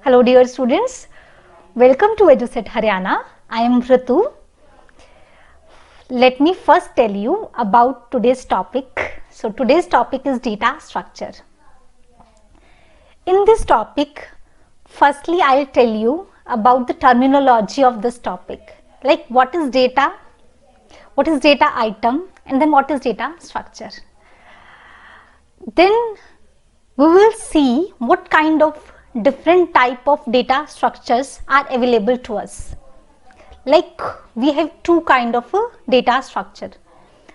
Hello dear students, welcome to EduSet Haryana. I am Ritu. Let me first tell you about today's topic. So today's topic is data structure. In this topic, firstly I'll tell you about the terminology of this topic. Like what is data item, and then what is data structure. Then we will see what kind of different type of data structures are available to us. Like we have two kind of data structure.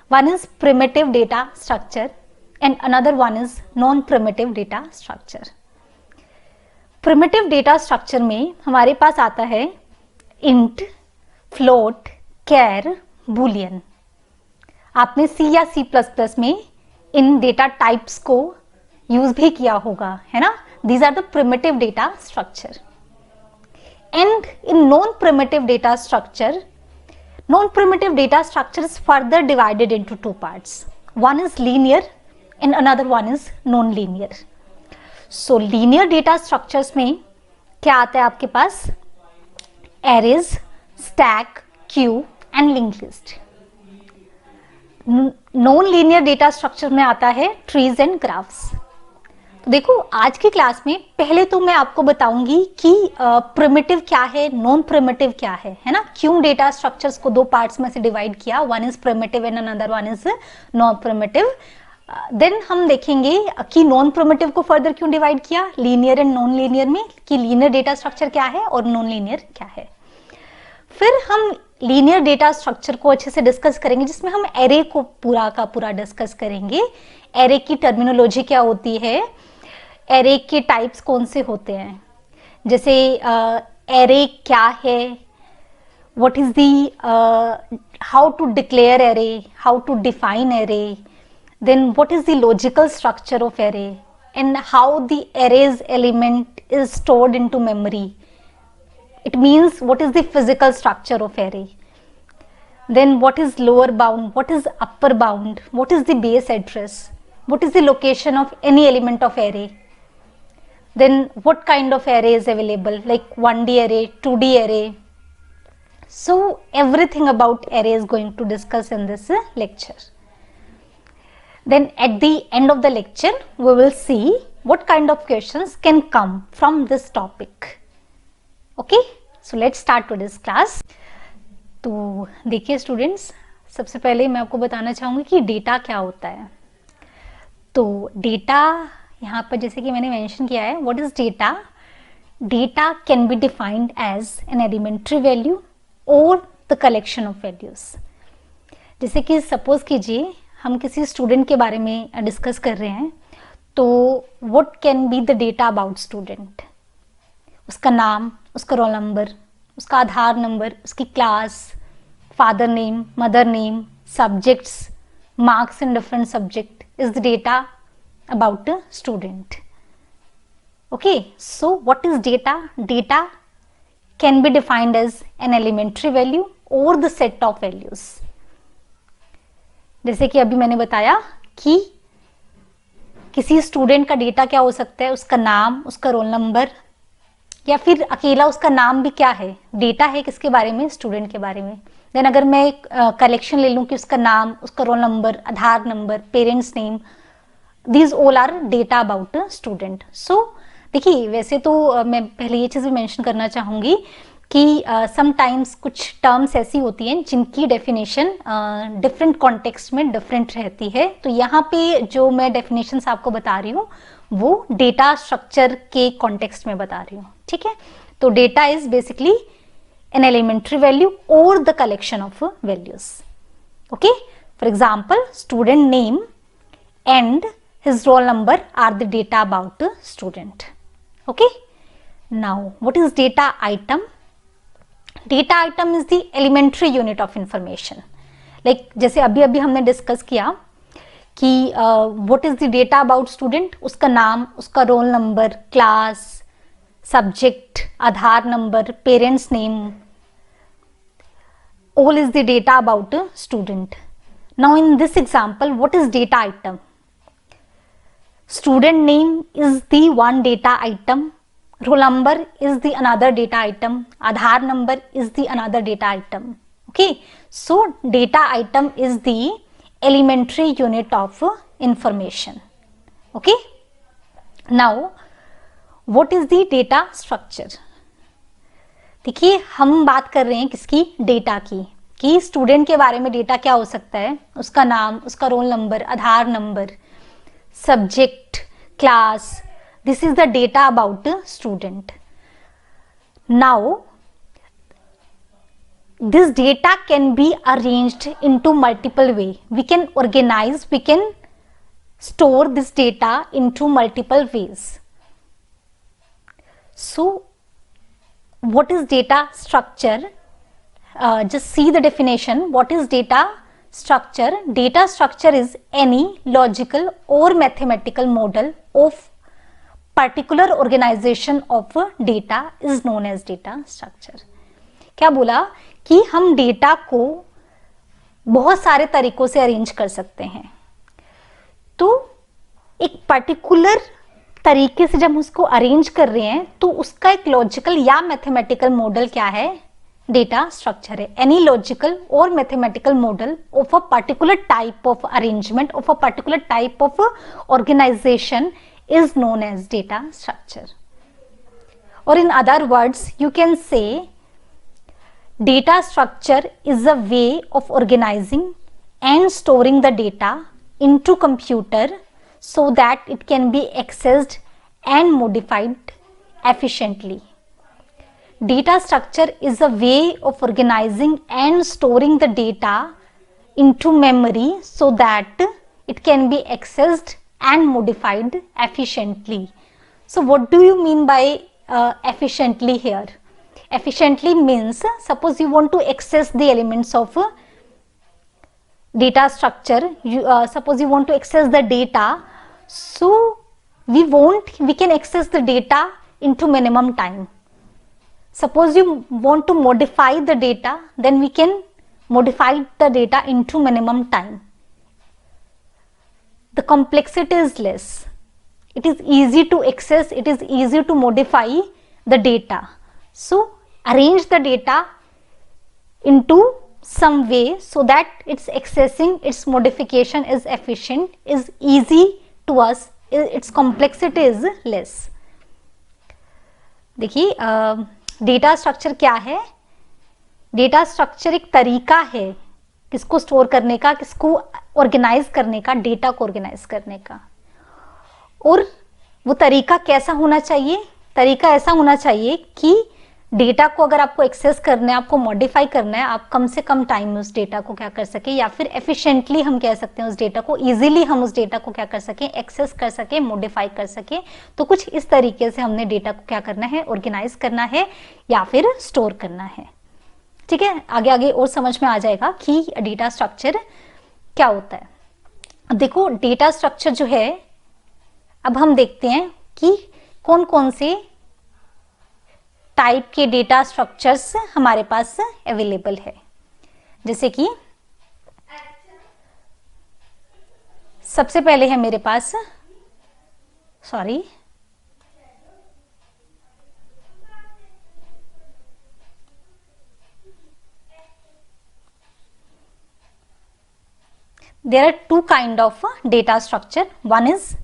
One is primitive data structure and another one is non-primitive data structure. Primitive data structure में हमारे पास आता है int, float, char, boolean. आपने C या C++ में इन data types को use भी किया होगा, है ना? These are the primitive data structure. And in non-primitive data structure is further divided into two parts. One is linear and another one is non-linear. So linear data structures में क्या आता है आपके पास? Arrays, stack, queue and linked list. Non-linear data structure में आता है trees and graphs. तो देखो आज की क्लास में पहले तो मैं आपको बताऊंगी कि प्रिमिटिव क्या है, नॉन प्रिमिटिव क्या है ना? क्यों डेटा स्ट्रक्चर्स को दो पार्ट्स में से डिवाइड किया, one is primitive and another one is non primitive. Then हम देखेंगे कि नॉन प्रिमिटिव को फर्दर क्यों डिवाइड किया लीनियर एंड नॉन लीनियर में, कि लीनियर डेटा स्ट्रक्चर क्या है और नॉन लीनियर क्या है. फिर हम लीनियर डेटा स्ट्रक्चर को अच्छे से डिस्कस करेंगे जिसमें हम एरे को पूरा का पूरा डिस्कस करेंगे. एरे की टर्मिनोलॉजी क्या होती है, एरे के टाइप्स कौन से होते हैं, जैसे एरे क्या है, what is the, how to declare array, how to define array, then what is the logical structure of array and how the arrays element is stored into memory. It means what is the physical structure of array. Then what is lower bound, what is upper bound, what is the base address, what is the location of any element of array. Then what kind of array is available, like 1D array, 2D array. So everything about array is going to discuss in this lecture. Then at the end of the lecture we will see what kind of questions can come from this topic. Okay, so let's start today's class. तो देखिए students, सबसे पहले मैं आपको बताना चाहूँगी कि data क्या होता है. तो डेटा यहाँ पर जैसे कि मैंने मेंशन किया है, what is data. Data can be defined as an elementary value और द कलेक्शन ऑफ वैल्यूज. जैसे कि सपोज कीजिए हम किसी स्टूडेंट के बारे में डिस्कस कर रहे हैं, तो what can be the data about student. उसका नाम, उसका रोल नंबर, उसका आधार नंबर, उसकी class, father name, mother name, subjects, marks in different subject is the data about the student. Okay, so what is data. Data can be defined as an elementary value और the set of values. जैसे कि अभी मैंने बताया कि किसी student का data क्या हो सकता है, उसका नाम, उसका रोल नंबर, या फिर अकेला उसका नाम भी क्या है, डेटा है किसके बारे में, स्टूडेंट के बारे में. देन अगर मैं कलेक्शन ले लूं कि उसका नाम, उसका roll number, Aadhaar number, parents name, these all are data about student. So देखिए, वैसे तो मैं पहले ये चीज़ भी मेंशन करना चाहूँगी कि समटाइम्स कुछ टर्म्स ऐसी होती हैं जिनकी डेफिनेशन डिफरेंट कॉन्टेक्स्ट में डिफरेंट रहती है. तो यहाँ पे जो मैं डेफिनेशंस आपको बता रही हूँ वो डेटा स्ट्रक्चर के कॉन्टेक्स्ट में बता रही हूँ, ठीक है. तो data is basically an elementary value और the collection of values. Okay, for example student name and his roll number are the data about student. Okay, now what is data item. Data item is the elementary unit of information. Like जैसे अभी अभी हमने discuss किया कि what is the data about student, उसका नाम, उसका roll number, class, subject, Aadhaar number, parents name, all is the data about a student. Now in this example, what is data item? Student name is the one data item, roll number is the another data item, Aadhaar number is the another data item. Okay, so data item is the elementary unit of information. Okay, now what is the data structure? देखिए हम बात कर रहे हैं किसकी, data की, कि student के बारे में डेटा क्या हो सकता है, उसका नाम, उसका roll number, Aadhaar number, subject, class. This is the data about student. Now this data can be arranged into multiple way. We can organize, we can store this data into multiple ways. So what is data structure? Just see the definition. What is data structure? Data structure is any logical or mathematical model of particular organization of data is known as data structure. क्या बोला कि हम data को बहुत सारे तरीकों से arrange कर सकते हैं, तो एक पर्टिकुलर तरीके से जब हम उसको अरेंज कर रहे हैं तो उसका एक लॉजिकल या मैथमेटिकल मॉडल क्या है, डेटा स्ट्रक्चर है. एनी लॉजिकल और mathematical model of a particular type of arrangement of a particular type of organisation is known as data structure. Or in other words, you can say data structure is a way of organizing and storing the data into computer so that it can be accessed and modified efficiently. Data structure is a way of organizing and storing the data into memory so that it can be accessed and modified efficiently. So what do you mean by efficiently here? Efficiently means, suppose you want to access the elements of data structure, suppose you want to access the data, so we can access the data into minimum time. Suppose you want to modify the data, then we can modify the data into minimum time. The complexity is less. It is easy to access, it is easy to modify the data. So arrange the data into some way so that its accessing, its modification is efficient, is easy to us, its complexity is less. देखिए data structure क्या है? Data structure एक तरीका है किसको store करने का, किसको ऑर्गेनाइज करने का, डेटा को ऑर्गेनाइज करने का. और वो तरीका कैसा होना चाहिए? तरीका ऐसा होना चाहिए कि डेटा को अगर आपको एक्सेस करना है, आपको मॉडिफाई करना है, आप कम से कम टाइम में उस डेटा को क्या कर सके, या फिर एफिशिएंटली हम कह सकते हैं उस डेटा को, इजीली हम उस डेटा को क्या कर सके, एक्सेस कर सके, मॉडिफाई कर सके. तो कुछ इस तरीके से हमने डेटा को क्या करना है, ऑर्गेनाइज करना है या फिर स्टोर करना है. ठीक है, आगे आगे और समझ में आ जाएगा कि डेटा स्ट्रक्चर क्या होता है. अब देखो डेटा स्ट्रक्चर जो है, अब हम देखते हैं कि कौन कौन से टाइप के डेटा स्ट्रक्चर्स हमारे पास अवेलेबल है. जैसे कि सबसे पहले है मेरे पास, sorry, there are two kind of data structure. One is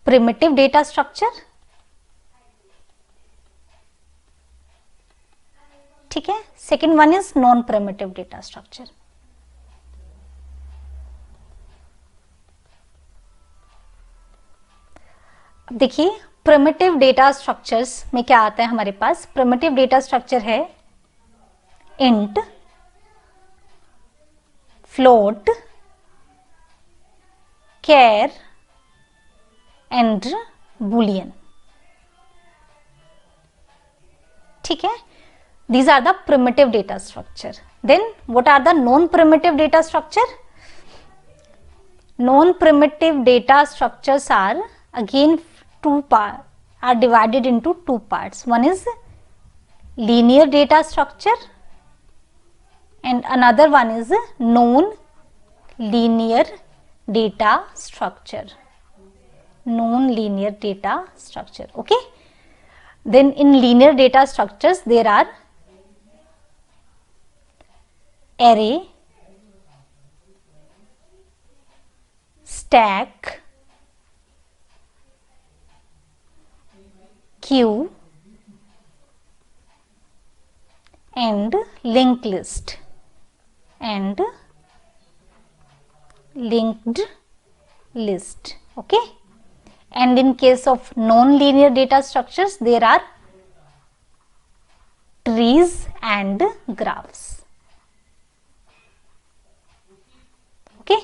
primitive data structure. ठीक है, second one is non primitive data structure. अब देखिए प्रिमिटिव डेटा स्ट्रक्चर्स में क्या आता है हमारे पास. प्रिमिटिव डेटा स्ट्रक्चर है int, float, char and Boolean. ठीक है, these are the primitive data structure. Then what are the non-primitive data structure? Non-primitive data structures are again are divided into two parts. One is linear data structure and another one is non-linear data structure. Non-linear data structure. Okay, Then in linear data structures there are array, stack, queue and linked list and linked list. Okay, and in case of non-linear data structures there are trees and graphs. Okay,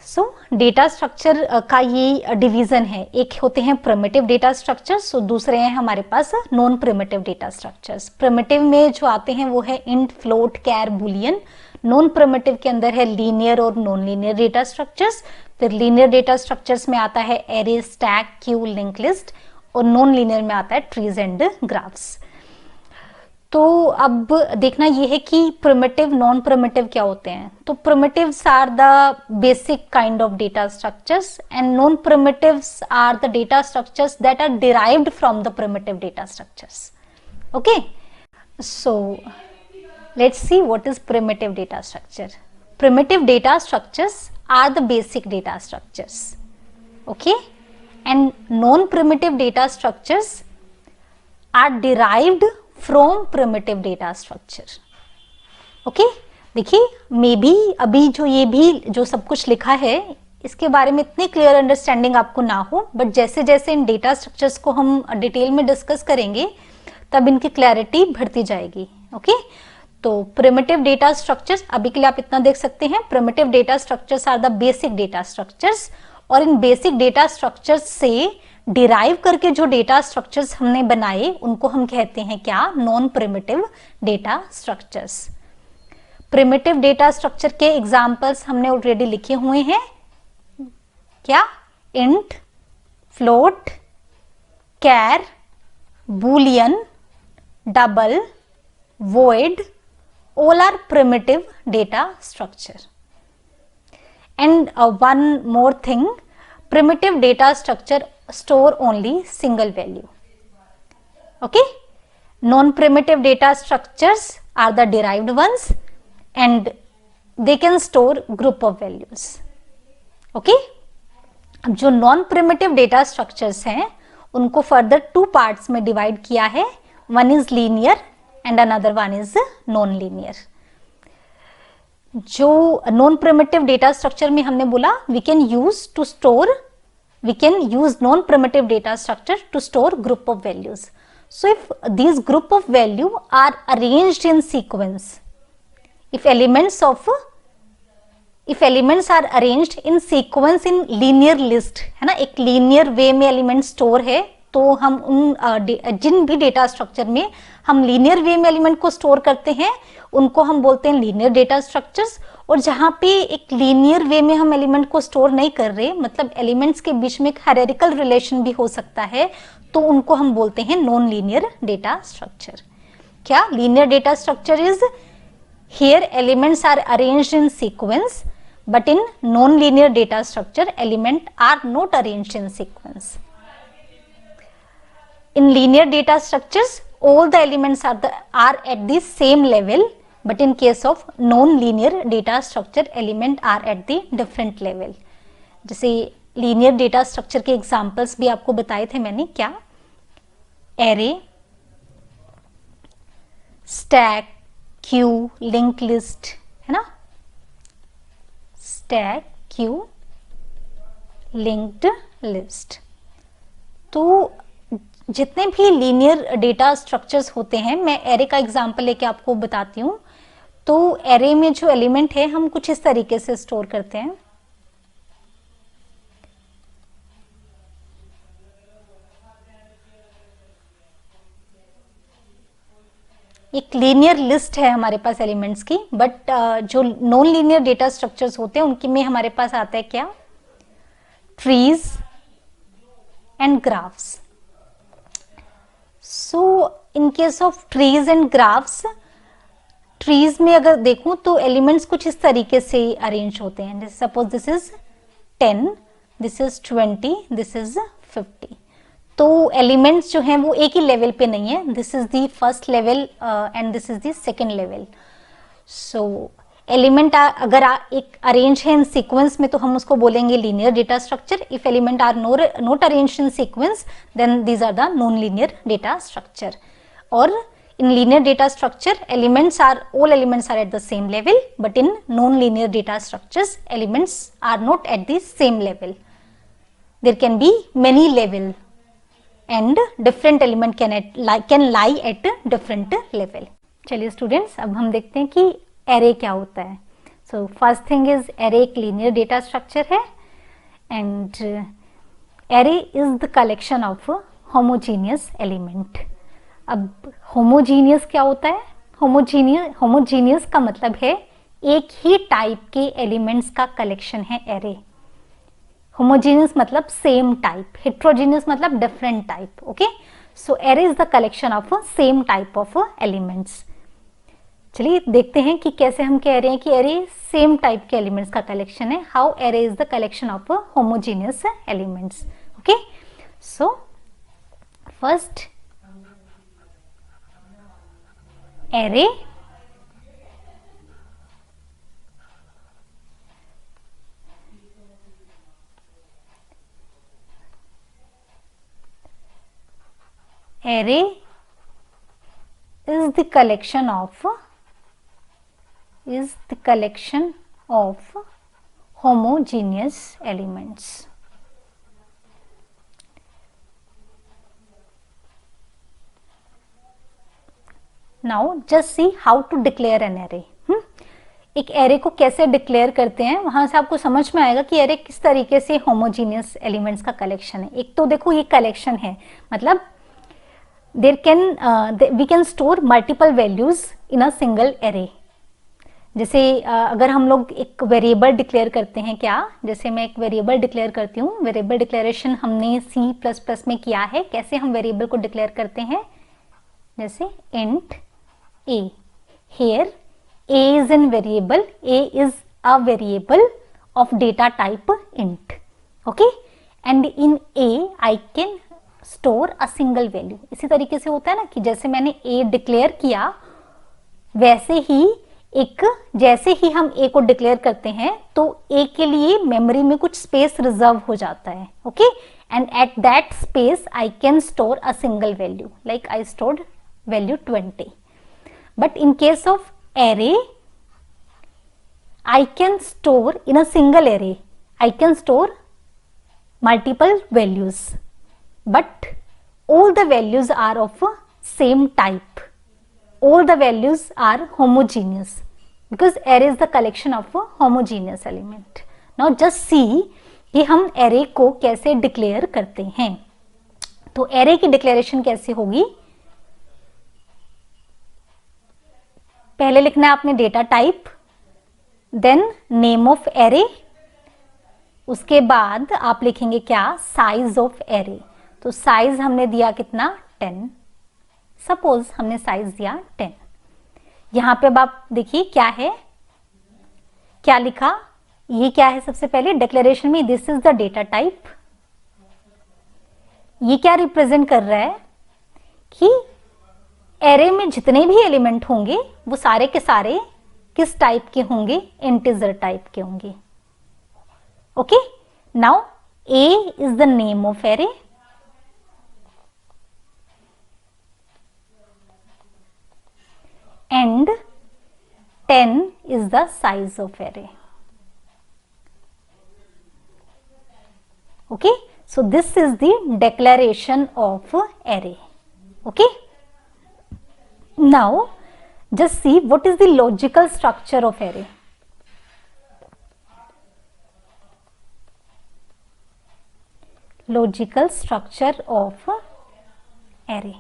so data structure का ये division है, एक होते हैं primitive data structures, दूसरे हैं हमारे पास non primitive data structures. Primitive में जो आते हैं वो है int, float, char, boolean. Non primitive के अंदर है लीनियर और नॉन लीनियर डेटा स्ट्रक्चर्स। फिर लीनियर डेटा स्ट्रक्चर्स में आता है array, stack, queue, link list, और नॉन लीनियर में आता है ट्रीज एंड ग्राफ्स। तो अब देखना ये है कि प्रिमिटिव, नॉन प्रिमिटिव क्या होते हैं। तो primitives are the basic kind of data structures and non primitives are the data structures that are derived from the primitive data structures. Okay, so let's see what is primitive data structure. Primitive data structures are the basic data structures, okay, and non-primitive data structures are derived from primitive data structure. Okay, देखिए may be अभी जो ये भी जो सब कुछ लिखा है इसके बारे में इतनी क्लियर अंडरस्टैंडिंग आपको ना हो, बट जैसे जैसे इन डेटा स्ट्रक्चर्स को हम डिटेल में डिस्कस करेंगे तब इनकी क्लैरिटी बढ़ती जाएगी। ओके, तो प्रिमिटिव डेटा स्ट्रक्चर्स अभी के लिए आप इतना देख सकते हैं, primitive data structures are the basic data structures, और इन बेसिक डेटा स्ट्रक्चर्स से डिराइव करके जो डेटा स्ट्रक्चर्स हमने बनाए उनको हम कहते हैं क्या, non primitive data structures. Primitive data structure के एग्जांपल्स हमने ऑलरेडी लिखे हुए हैं, क्या, int, float, char, boolean, double, void, all are primitive data structure. And one more thing, primitive data structure store only single value. Okay, non-primitive data structures are the derived ones and they can store group of values. Okay, अब जो non-primitive data structures हैं उनको further two parts में divide किया है, one is linear and another one is non-linear. जो non primitive data structure में हमने बोला we can use non primitive data structure to store group of values. So if these group of value are arranged in sequence, if elements are arranged in sequence in linear list, है ना, एक linear way में element store है, तो हम उन जिन भी data structure में हम लीनियर वे में एलिमेंट को स्टोर करते हैं उनको हम बोलते हैं लीनियर डेटा स्ट्रक्चर्स, और जहां पे एक लीनियर वे में हम एलिमेंट को स्टोर नहीं कर रहे, मतलब एलिमेंट्स के बीच में एक हायरार्किकल रिलेशन भी हो सकता है, तो उनको हम बोलते हैं नॉन लीनियर डेटा स्ट्रक्चर। क्या, linear data structure is here elements are arranged in sequence, but in non linear data structure element are not arranged in sequence. In linear data structures, all the elements are at the same level, but in case of non-linear data structure, element are at the different level. जैसे linear data structure के examples भी आपको बताए थे मैंने, क्या, array, stack, queue, linked list, है ना, stack, queue, linked list। तो जितने भी लीनियर डेटा स्ट्रक्चर्स होते हैं, मैं एरे का एग्जांपल लेके आपको बताती हूँ। तो एरे में जो एलिमेंट है हम कुछ इस तरीके से स्टोर करते हैं, एक लीनियर लिस्ट है हमारे पास एलिमेंट्स की, बट जो नॉन लीनियर डेटा स्ट्रक्चर्स होते हैं उनकी में हमारे पास आता है क्या, trees and graphs. So in case of trees and graphs, trees में अगर देखूं तो एलिमेंट्स कुछ इस तरीके से अरेंज होते हैं, जैसे suppose this is 10, this is 20, this is 50। तो एलिमेंट्स जो हैं वो एक ही लेवल पे नहीं है, this is the first level and this is the second level. So element अगर एक अरेंज है इन सीक्वेंस में तो हम उसको बोलेंगे linear data structure. If element are not arranged in sequence then these are the non linear data structure. और in linear data structure all elements are at the same level, but in non-linear data structures elements are not at the same level. There can be many level and different element can lie at different level. चलिए students, अब हम देखते हैं कि array क्या होता है। So first thing is array एक linear data structure है and array is the collection of homogeneous element। अब होमोजीनियस क्या होता है? होमोजीनियस का मतलब है एक ही टाइप के एलिमेंट्स का कलेक्शन है एरे। होमोजीनियस मतलब सेम टाइप, हेट्रोजीनियस मतलब different type. Okay, so array is the collection of same type of elements. चलिए देखते हैं कि कैसे हम कह रहे हैं कि एरे सेम टाइप के एलिमेंट्स का कलेक्शन है। How array is the collection of homogeneous elements. Okay, so first array is the collection of homogeneous elements। Now just see how to declare an array. एक array को कैसे declare करते हैं, वहां से आपको समझ में आएगा कि एरे किस तरीके से होमोजीनियस एलिमेंट्स का कलेक्शन है। एक तो देखो ये कलेक्शन है, मतलब we can store multiple values in a single array. जैसे अगर हम लोग एक वेरिएबल डिक्लेयर करते हैं, क्या, जैसे मैं एक वेरिएबल डिक्लेयर करती हूँ, वेरिएबल डिक्लेरेशन हमने C++ में किया है। कैसे हम वेरिएबल को डिक्लेयर करते हैं, जैसे int a, here a is a variable, a is a variable of data type int, okay, and in a I can store a single value। इसी तरीके से होता है ना कि जैसे मैंने a डिक्लेयर किया, वैसे ही जैसे ही हम a को डिक्लेयर करते हैं तो a के लिए मेमोरी में कुछ स्पेस रिजर्व हो जाता है। Okay, and at that space I can store a single value, like I stored value 20। But in case of array, I can store in a single array, I can store multiple values, but all the values are of same type, all the values are homogeneous because array is the collection of homogeneous element। Now just see कि हम array को कैसे declare करते हैं। तो array की declaration कैसे होगी, पहले लिखना है आपने data type, then name of array, उसके बाद आप लिखेंगे क्या, साइज ऑफ एरे। तो साइज हमने दिया कितना, 10। सपोज हमने साइज दिया 10। यहां पे अब आप देखिए क्या है, क्या लिखा, ये क्या है, सबसे पहले डिक्लेरेशन में this is the data type. ये क्या रिप्रेजेंट कर रहा है कि एरे में जितने भी एलिमेंट होंगे वो सारे के सारे किस टाइप के होंगे, इंटीजर टाइप के होंगे। Okay, now a is the name of array, and 10 is the size of array। Okay, so this is the declaration of array। Okay, now just see what is the logical structure of array। Logical structure of array,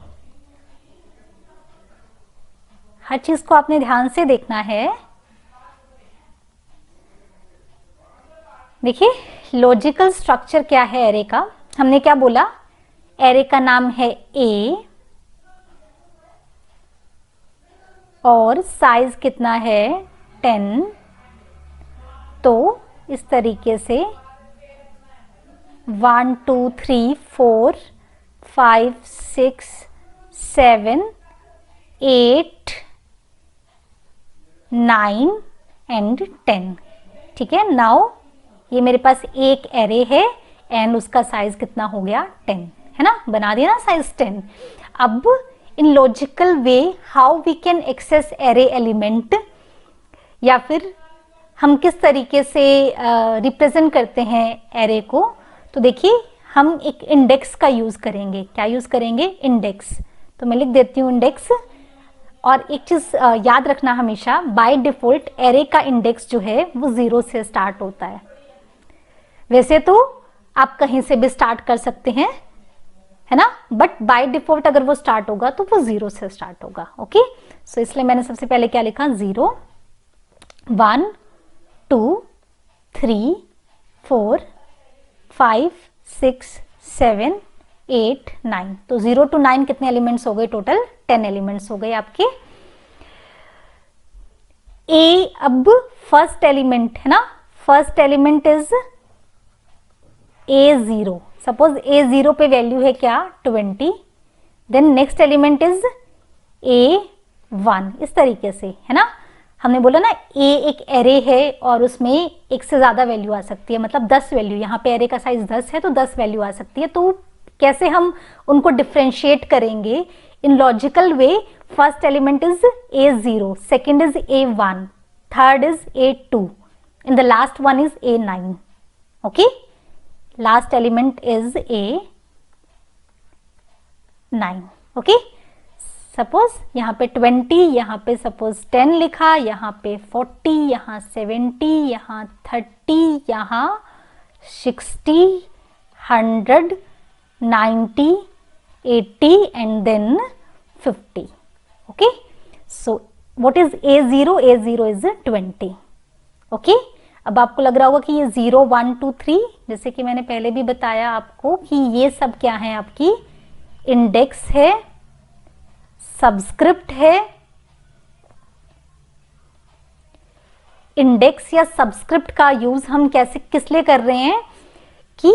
हर चीज को आपने ध्यान से देखना है। देखिए logical structure क्या है एरे का, हमने क्या बोला, एरे का नाम है ए और साइज कितना है 10। तो इस तरीके से 1 2 3 4 5 6 7 8 9 एंड 10। ठीक है, नाउ ये मेरे पास एक एरे है एंड उसका साइज कितना हो गया 10, है ना, बना दिया ना साइज 10। अब in logical way how we can access array element, या फिर हम किस तरीके से रिप्रेजेंट करते हैं एरे को। तो देखिए हम एक इंडेक्स का यूज करेंगे। क्या यूज करेंगे? इंडेक्स। तो मैं लिख देती हूँ इंडेक्स। और एक चीज याद रखना हमेशा, बाय डिफॉल्ट एरे का इंडेक्स जो है वो 0 से स्टार्ट होता है। वैसे तो आप कहीं से भी स्टार्ट कर सकते हैं, है ना, बट बाय डिफॉल्ट अगर वो स्टार्ट होगा तो वो 0 से स्टार्ट होगा। ओके, सो इसलिए मैंने सबसे पहले क्या लिखा, 0 1 2 3 4 5 6 7 8 9। तो 0 to 9 कितने एलिमेंट्स हो गए? टोटल 10 एलिमेंट्स हो गए आपके। ए, अब फर्स्ट एलिमेंट है ना, first element is A0। Suppose A0 पे वैल्यू है क्या? 20। Then next element is A1। इस तरीके से, है ना, हमने बोला ना A एक एरे है और उसमें एक से ज्यादा वैल्यू आ सकती है, मतलब 10 वैल्यू। यहाँ पे एरे का साइज 10 है तो 10 वैल्यू आ सकती है। तो कैसे हम उनको डिफ्रेंशिएट करेंगे? इन logical way, first element is A0, second is A1, third is A2 and the last one is A9. okay, last element is A9. okay, suppose यहाँ पे 20, यहाँ पे सपोज 10 लिखा, यहाँ पे 40, यहाँ 70, यहाँ 30, यहाँ 60, 100, 90, 80 and then 50. okay, so what is A0? A0 is 20. Okay, अब आपको लग रहा होगा कि ये 0 1 2 3, जैसे कि मैंने पहले भी बताया आपको कि ये सब क्या है, आपकी इंडेक्स है, सब्सक्रिप्ट है। इंडेक्स या सब्सक्रिप्ट का यूज हम कैसे किस लिए कर रहे हैं कि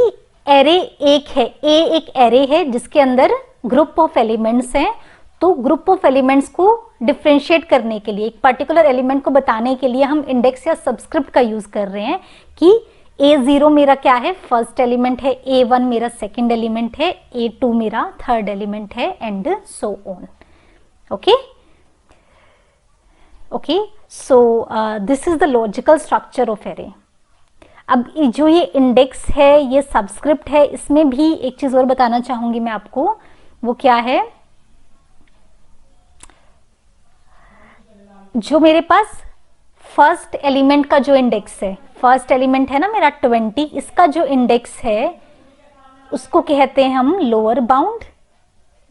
एरे एक है, ए एक एरे है जिसके अंदर ग्रुप ऑफ एलिमेंट्स हैं। तो ग्रुप ऑफ एलिमेंट्स को डिफ्रेंशिएट करने के लिए, एक पर्टिकुलर एलिमेंट को बताने के लिए हम इंडेक्स या सब्सक्रिप्ट का यूज कर रहे हैं कि A0 मेरा क्या है? फर्स्ट एलिमेंट है, A1 मेरा सेकंड एलिमेंट है, A2 मेरा थर्ड एलिमेंट है and so on. Okay okay, so this is the logical structure of array. अब जो ये इंडेक्स है, ये सब्सक्रिप्ट है, इसमें भी एक चीज और बताना चाहूंगी मैं आपको, वो क्या है, जो मेरे पास फर्स्ट एलिमेंट का जो इंडेक्स है, फर्स्ट एलिमेंट है ना मेरा 20, इसका जो इंडेक्स है उसको कहते हैं हम lower bound.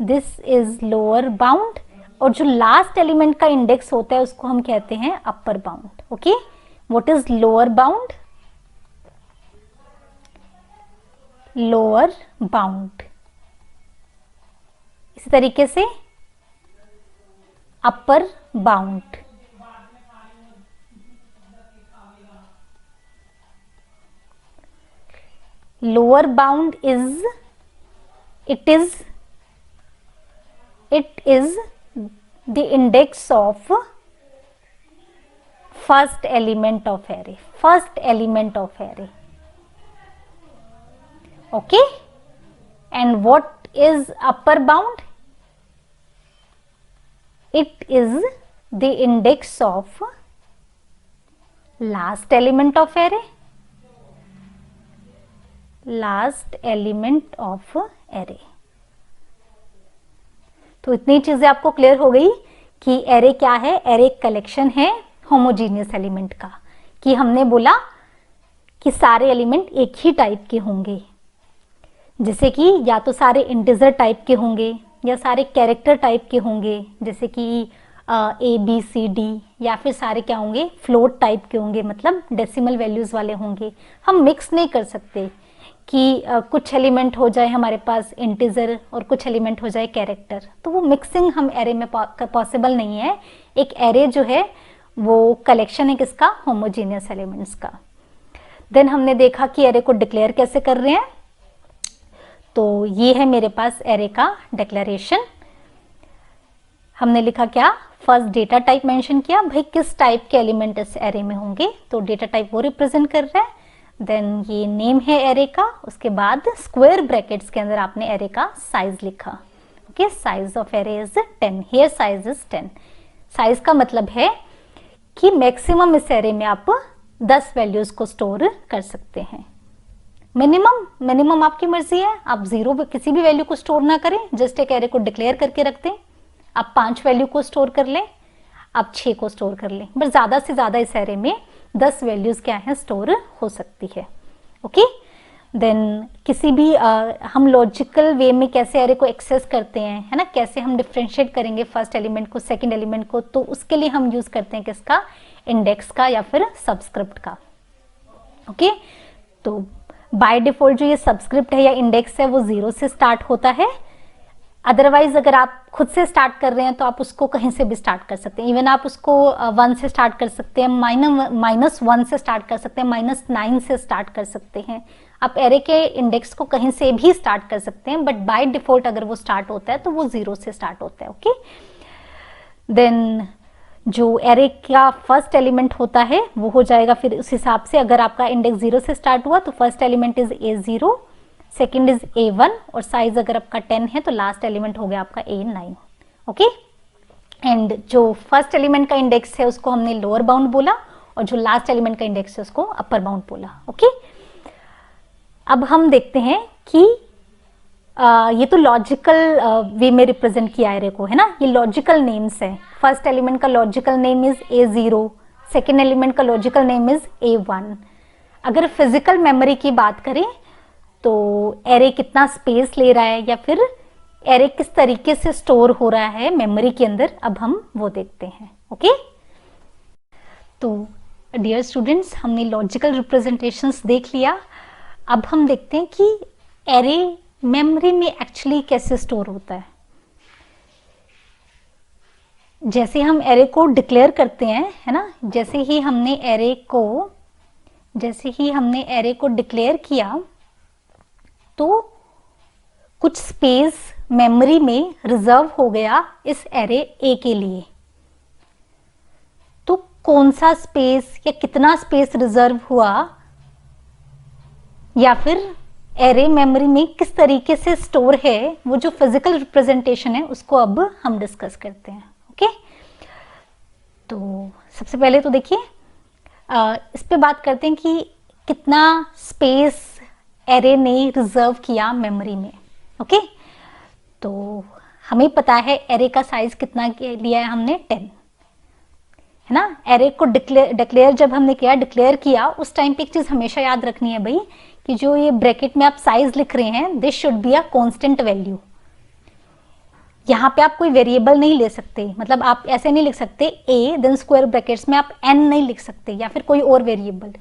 This is lower bound. और जो लास्ट एलिमेंट का इंडेक्स होता है उसको हम कहते हैं upper bound. Okay, what is lower bound? Lower bound. इसी तरीके से upper bound. lower bound is it is the index of first element of array, first element of array. okay, and what is upper bound? It is the index of last element of array, last element of array. तो इतनी चीजें आपको clear हो गई कि array क्या है। Array collection है होमोजीनियस एलिमेंट का, कि हमने बोला कि सारे एलिमेंट एक ही टाइप के होंगे, जैसे कि या तो सारे इंटीजर टाइप के होंगे या सारे कैरेक्टर टाइप के होंगे, जैसे कि ABCD, या फिर सारे क्या होंगे? फ्लोट टाइप के होंगे, मतलब डेसिमल वैल्यूज वाले होंगे। हम मिक्स नहीं कर सकते कि कुछ एलिमेंट हो जाए हमारे पास इंटीजर और कुछ एलिमेंट हो जाए कैरेक्टर, तो वो मिक्सिंग हम एरे में पॉसिबल नहीं है। एक एरे जो है वो कलेक्शन है किसका? होमोजीनियस एलिमेंट्स का। देन हमने देखा कि एरे को डिक्लेयर कैसे कर रहे हैं। तो ये है मेरे पास एरे का डिक्लेरेशन। हमने लिखा क्या, फर्स्ट डेटा टाइप मेंशन किया, भाई किस टाइप के एलिमेंट इस एरे में होंगे, तो डेटा टाइप वो रिप्रेजेंट कर रहा है। देन ये नेम है एरे का, उसके बाद स्क्वायर ब्रैकेट्स के अंदर आपने एरे का साइज लिखा। Okay, size of array is 10, here size is 10। Size का मतलब है कि मैक्सिमम इस एरे में आप 10 वैल्यूज को स्टोर कर सकते हैं। मिनिमम आपकी मर्जी है, आप जीरो किसी भी वैल्यू को स्टोर ना करें, जस्ट एक एरे को डिक्लेयर करके रख दें। आप 5 वैल्यू को स्टोर कर लें, आप 6 को स्टोर कर लें, बट ज्यादा से ज्यादा इस एरे में 10 वैल्यूज क्या है स्टोर हो सकती है। ओके, देन किसी भी हम लॉजिकल वे में कैसे एरे को एक्सेस करते हैं, है ना, कैसे हम डिफ्रेंशिएट करेंगे फर्स्ट एलिमेंट को सेकंड एलिमेंट को, तो उसके लिए हम यूज करते हैं किसका, इंडेक्स का या फिर सबस्क्रिप्ट का। ओके, तो बाय डिफॉल्ट जो ये सबस्क्रिप्ट है या इंडेक्स है वो 0 से स्टार्ट होता है। अदरवाइज अगर आप खुद से स्टार्ट कर रहे हैं तो आप उसको कहीं से भी स्टार्ट कर सकते हैं। इवन आप उसको 1 से स्टार्ट कर सकते हैं, -1 से स्टार्ट कर सकते हैं, -9 से स्टार्ट कर सकते हैं। आप एरे के इंडेक्स को कहीं से भी स्टार्ट कर सकते हैं, बट बाय डिफॉल्ट अगर वो स्टार्ट होता है तो वो 0 से स्टार्ट होता है। ओके, देन जो एरे का फर्स्ट एलिमेंट होता है वो हो जाएगा फिर उस हिसाब से, अगर आपका इंडेक्स 0 से स्टार्ट हुआ तो first element is A0, second is A1, और साइज अगर आपका 10 है तो लास्ट एलिमेंट हो गया आपका A9। ओके, एंड जो फर्स्ट एलिमेंट का इंडेक्स है उसको हमने लोअर बाउंड बोला, और जो लास्ट एलिमेंट का इंडेक्स है उसको अपर बाउंड बोला। ओके, अब हम देखते हैं कि ये तो लॉजिकल वे में रिप्रेजेंट किया एरे को, है ना, ये लॉजिकल नेम्स है। फर्स्ट एलिमेंट का logical name is A0, second element का लॉजिकल नेम इज A1। अगर फिजिकल मेमोरी की बात करें तो एरे कितना स्पेस ले रहा है या फिर एरे किस तरीके से स्टोर हो रहा है मेमोरी के अंदर, अब हम वो देखते हैं। ओके, तो डियर स्टूडेंट्स, हमने लॉजिकल रिप्रेजेंटेशंस देख लिया। अब हम देखते हैं कि एरे मेमोरी में एक्चुअली कैसे स्टोर होता है। जैसे हम एरे को डिक्लेयर करते हैं, है ना, जैसे ही हमने एरे को डिक्लेयर किया तो कुछ स्पेस मेमोरी में रिजर्व हो गया इस एरे ए के लिए। तो कौन सा स्पेस या कितना स्पेस रिजर्व हुआ, या फिर एरे मेमोरी में किस तरीके से स्टोर है, वो जो फिजिकल रिप्रेजेंटेशन है उसको अब हम डिस्कस करते हैं। ओके, तो सबसे पहले तो देखिए इस पे बात करते हैं कि कितना स्पेस एरे ने रिजर्व किया मेमोरी में। ओके, तो हमें पता है एरे का साइज कितना लिया है हमने, 10, है ना। एरे को डिक्लेयर जब हमने डिक्लेयर किया उस टाइम पे एक चीज हमेशा याद रखनी है भाई, कि जो ये ब्रैकेट में आप साइज लिख रहे हैं, this should be a constant value. यहाँ पे आप कोई वेरिएबल नहीं ले सकते, मतलब आप ऐसे नहीं लिख सकते a देन स्क्वायर ब्रैकेट्स में आप n नहीं लिख सकते या फिर कोई और variable,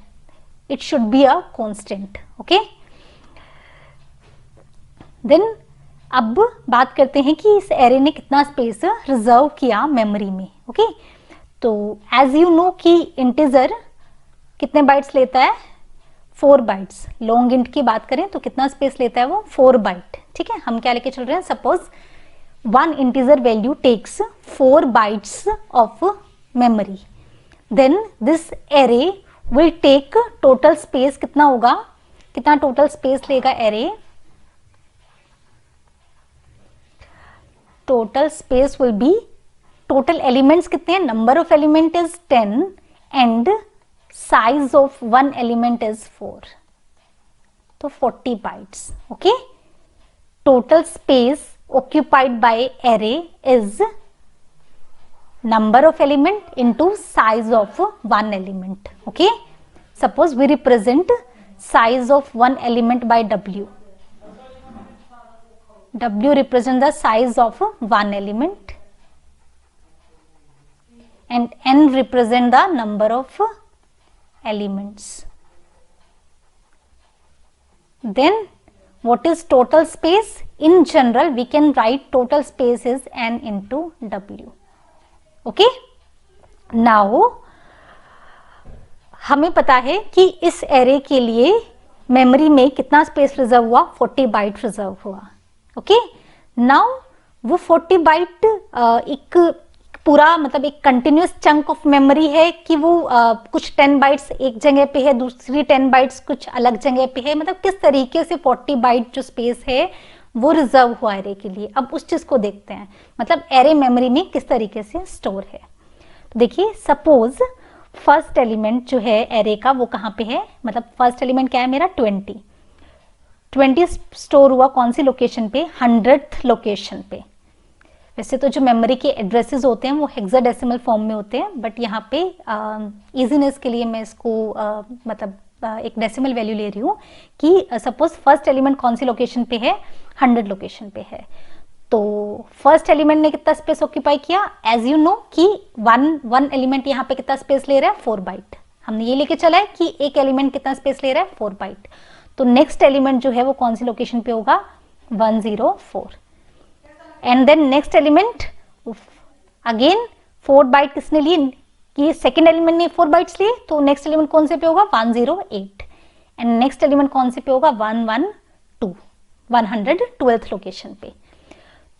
it should be a constant. Okay, then अब बात करते हैं कि इस एरे ने कितना स्पेस रिजर्व किया मेमोरी में। ओके, तो एज यू नो कि इंटीजर कितने बाइट्स लेता है, 4 बाइट्स। लॉन्ग इंट की बात करें तो कितना स्पेस लेता है वो, 4 बाइट। ठीक है, हम क्या लेके चल रहे हैं, suppose 1 integer value takes 4 bytes of memory, then this array will take total space, कितना होगा, कितना टोटल स्पेस लेगा array, total space will be, total elements कितने हैं, number of element is 10 and size of 1 element is 4, तो 40 bytes. Okay, total space occupied by array is number of element into size of 1 element. Okay, suppose we represent size of 1 element by w. W represent the size of 1 element and n represent the number of elements. Then what is total space? In general we can write total space is n into w. Okay, now हमें पता है कि इस array के लिए memory में कितना space reserve हुआ, 40 बाइट रिजर्व हुआ। ओके, नाउ वो 40 बाइट एक पूरा मतलब एक कंटिन्यूस चंक ऑफ मेमोरी है कि वो कुछ 10 बाइट्स एक जगह पे है, दूसरी 10 बाइट्स कुछ अलग जगह पे है, मतलब किस तरीके से 40 बाइट जो स्पेस है वो रिजर्व हुआ एरे के लिए। अब उस चीज को देखते हैं, मतलब एरे मेमोरी में किस तरीके से स्टोर है। तो देखिए, सपोज फर्स्ट एलिमेंट जो है एरे का वो कहाँ पे है, मतलब फर्स्ट एलिमेंट क्या है मेरा 20 स्टोर हुआ कौन सी लोकेशन पे, 100th लोकेशन पे। वैसे तो जो मेमोरी के एड्रेसेस होते हैं वो हेक्साडेसिमल फॉर्म में होते हैं, बट यहाँ पे इजीनेस के लिए मैं इसको एक डेसिमल वैल्यू ले रही हूँ कि सपोज फर्स्ट एलिमेंट कौन सी लोकेशन पे है, 100 लोकेशन पे है। तो फर्स्ट एलिमेंट ने कितना स्पेस ऑक्यूपाई किया, एज यू नो कि वन एलिमेंट यहाँ पे कितना स्पेस ले रहा है, 4 बाइट। हमने ये लेके चला है कि एक एलिमेंट कितना स्पेस ले रहा है, 4 बाइट। तो नेक्स्ट एलिमेंट जो है वो कौन सी लोकेशन पे होगा, 104। And then next element again 4 byte किसने लिए, कि सेकेंड एलिमेंट ने 4 बाइट्स लिए, तो नेक्स्ट एलिमेंट कौन से पे होगा, 108। एंड नेक्स्ट एलिमेंट कौन से पे होगा, 112, 112th लोकेशन पे।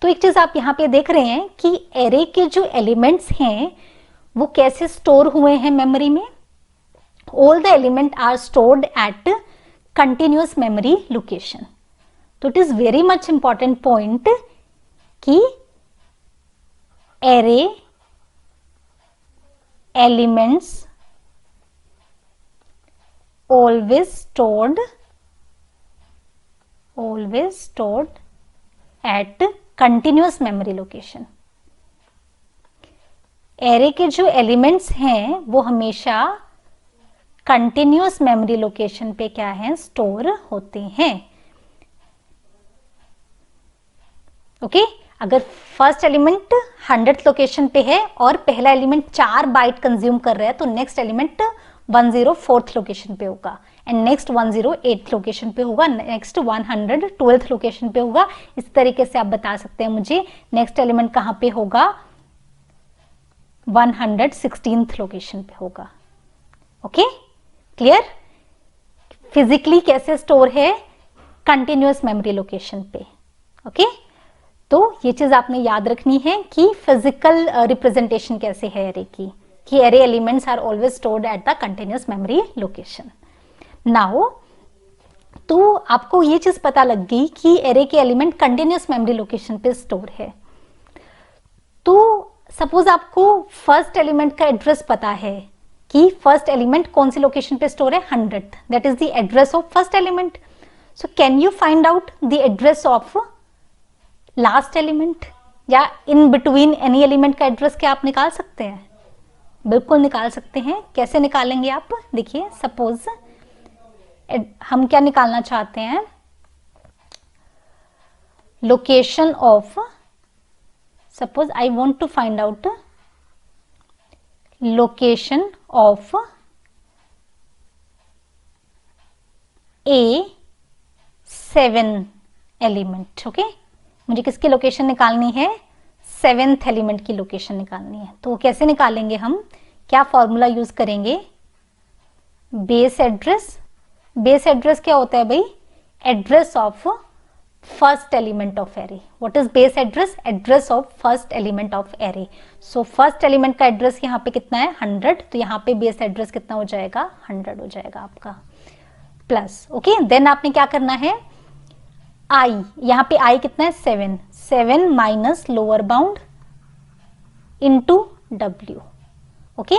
तो एक चीज आप यहाँ पे देख रहे हैं कि एरे के जो एलिमेंट्स हैं वो कैसे स्टोर हुए हैं मेमोरी में। All the element are stored at continuous memory location. तो it is very much important point कि array elements always stored at continuous memory location। Array के जो एलिमेंट्स हैं वो हमेशा कंटिन्यूअस मेमोरी लोकेशन पे क्या है, स्टोर होते हैं। ओके, अगर फर्स्ट एलिमेंट 100th लोकेशन पे है और पहला एलिमेंट 4 बाइट कंज्यूम कर रहा है, तो नेक्स्ट एलिमेंट 104th लोकेशन पे होगा, एंड नेक्स्ट 108th लोकेशन पे होगा, नेक्स्ट 112th लोकेशन पे होगा। इस तरीके से आप बता सकते हैं मुझे नेक्स्ट एलिमेंट कहाँ पे होगा, 116th लोकेशन पे होगा। Okay, clear. फिजिकली कैसे स्टोर है, कंटिन्यूअस मेमोरी लोकेशन पे। ओके, तो ये चीज आपने याद रखनी है कि फिजिकल रिप्रेजेंटेशन कैसे है एरे की, कि array elements are always stored at the continuous memory location. Now तो आपको ये चीज पता लग गई कि एरे के एलिमेंट कंटिन्यूअस मेमोरी लोकेशन पे स्टोर है। तो सपोज आपको फर्स्ट एलिमेंट का एड्रेस पता है कि फर्स्ट एलिमेंट कौन सी लोकेशन पे स्टोर है, 100th, that is the address of first element. So can you find out the address of last element, या इन बिटवीन एनी एलिमेंट का एड्रेस क्या आप निकाल सकते हैं? बिल्कुल निकाल सकते हैं। कैसे निकालेंगे आप, देखिए सपोज हम क्या निकालना चाहते हैं, location of, suppose I want to find out location of A7 element. Okay, मुझे किसकी लोकेशन निकालनी है, 7th एलिमेंट की लोकेशन निकालनी है। तो कैसे निकालेंगे हम, क्या फॉर्मूला यूज करेंगे, बेस एड्रेस। बेस एड्रेस क्या होता है भाई, address of first element of array. What is base address, address of first element of array. So first element का एड्रेस यहाँ पे कितना है, 100, तो यहाँ पे बेस एड्रेस कितना हो जाएगा, 100 हो जाएगा आपका, प्लस। ओके, देन आपने क्या करना है, आई, यहाँ पे आई कितना है, 7 minus lower bound into W। Okay,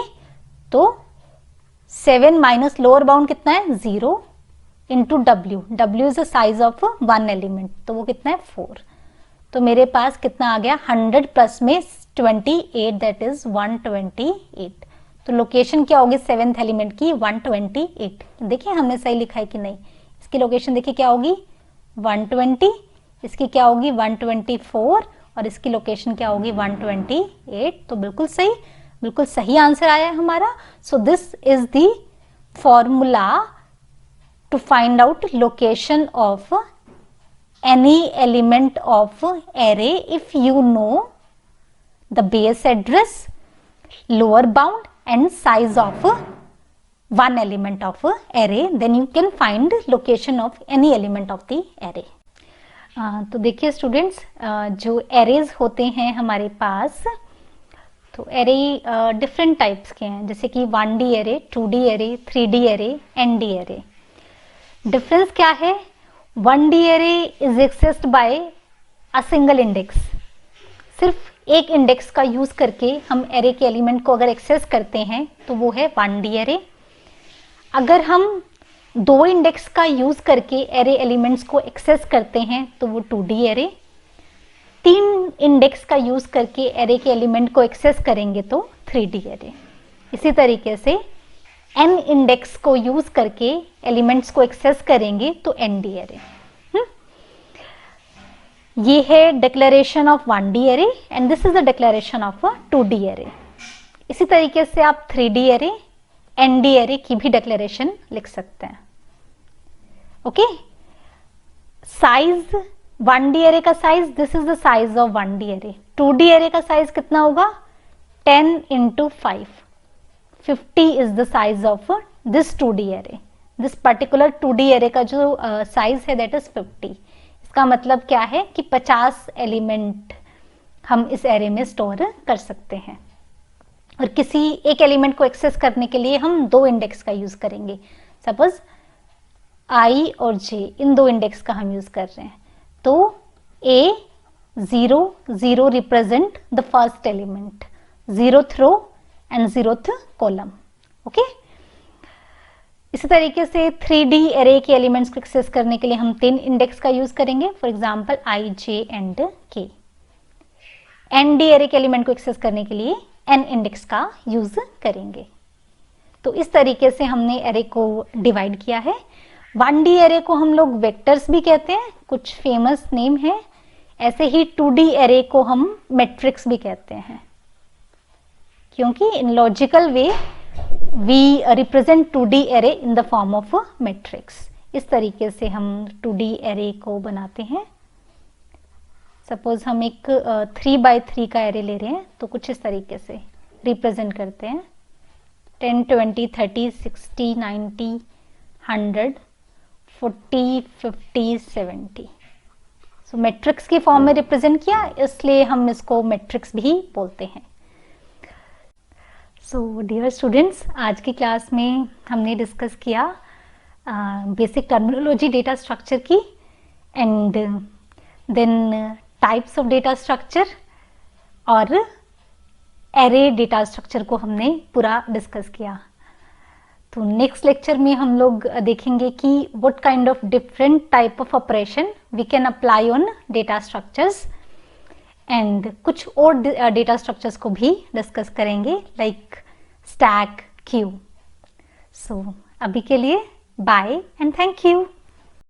तो 7 माइनस लोअर बाउंड कितना है, 0 into W। W is the size of 1 element, तो वो कितना है, 4। तो मेरे पास कितना आ गया, 100 प्लस में 28, दैट इज 128। तो लोकेशन क्या होगी 7th एलिमेंट की, 128। देखिए हमने सही लिखा है कि नहीं, इसकी लोकेशन देखिए क्या होगी, 120, इसकी क्या होगी 124, और इसकी लोकेशन क्या होगी 128। तो बिल्कुल सही आंसर आया है हमारा। So this is the formula to find out location of any element of array if you know the base address, lower bound and size of one element of a array, then you can find location of any element of the array. तो देखिए students, जो arrays होते हैं हमारे पास, तो array different types के हैं, जैसे कि 1D array, 2D array, 3D array, ND array. Difference क्या है? 1D array is accessed by a single index. सिर्फ एक इंडेक्स का यूज करके हम एरे के एलिमेंट को अगर एक्सेस करते हैं तो वो है 1D एरे. अगर हम 2 इंडेक्स का यूज करके एरे एलिमेंट्स को एक्सेस करते हैं तो वो 2D एरे. 3 इंडेक्स का यूज करके एरे के एलिमेंट को एक्सेस करेंगे तो 3D एरे. इसी तरीके से n इंडेक्स को यूज करके एलिमेंट्स को एक्सेस करेंगे तो ND एरे. ये है declaration of 1D array and this is the declaration of a 2D array. इसी तरीके से आप 3D एरे, ND एरे की भी डिक्लेरेशन लिख सकते हैं. ओके, साइज 1D एरे का size, this is the size of 1D array. 2D array का साइज कितना होगा? 10 into 5. 50 is the size of this 2D array. This particular 2D array का जो साइज है दैट इज 50. इसका मतलब क्या है कि 50 एलिमेंट हम इस एरे में स्टोर कर सकते हैं. और किसी एक एलिमेंट को एक्सेस करने के लिए हम 2 इंडेक्स का यूज करेंगे. सपोज I और J, इन 2 इंडेक्स का हम यूज कर रहे हैं, तो A0 represent the first element, 0th row and 0th column. Okay, इसी तरीके से 3D एरे के एलिमेंट्स को एक्सेस करने के लिए हम 3 इंडेक्स का यूज करेंगे. For example I, J and K. ND array के एलिमेंट को एक्सेस करने के लिए N इंडेक्स का यूज करेंगे. तो इस तरीके से हमने एरे को डिवाइड किया है. 1D एरे को हम लोग वेक्टर्स भी कहते हैं, कुछ फेमस नेम है. ऐसे ही 2D एरे को हम मैट्रिक्स भी कहते हैं, क्योंकि in logical way we represent 2D array in the form of matrix. इस तरीके से हम 2D एरे को बनाते हैं. सपोज हम एक 3x3 का एरे ले रहे हैं, तो कुछ इस तरीके से रिप्रेजेंट करते हैं. 10, 20, 30, 60, 90, 100, 40, 50, 70. सो मैट्रिक्स की फॉर्म में रिप्रेजेंट किया, इसलिए हम इसको मैट्रिक्स भी बोलते हैं. सो डियर स्टूडेंट्स, आज की क्लास में हमने डिस्कस किया बेसिक टर्मिनोलॉजी डेटा स्ट्रक्चर की, and then types of data structure, और एरे डेटा स्ट्रक्चर को हमने पूरा डिस्कस किया. तो नेक्स्ट लेक्चर में हम लोग देखेंगे कि what kind of different type of operation we can apply on data structures, and कुछ और डेटा स्ट्रक्चर्स को भी डिस्कस करेंगे, लाइक स्टैक, क्यू. सो अभी के लिए बाय एंड थैंक यू.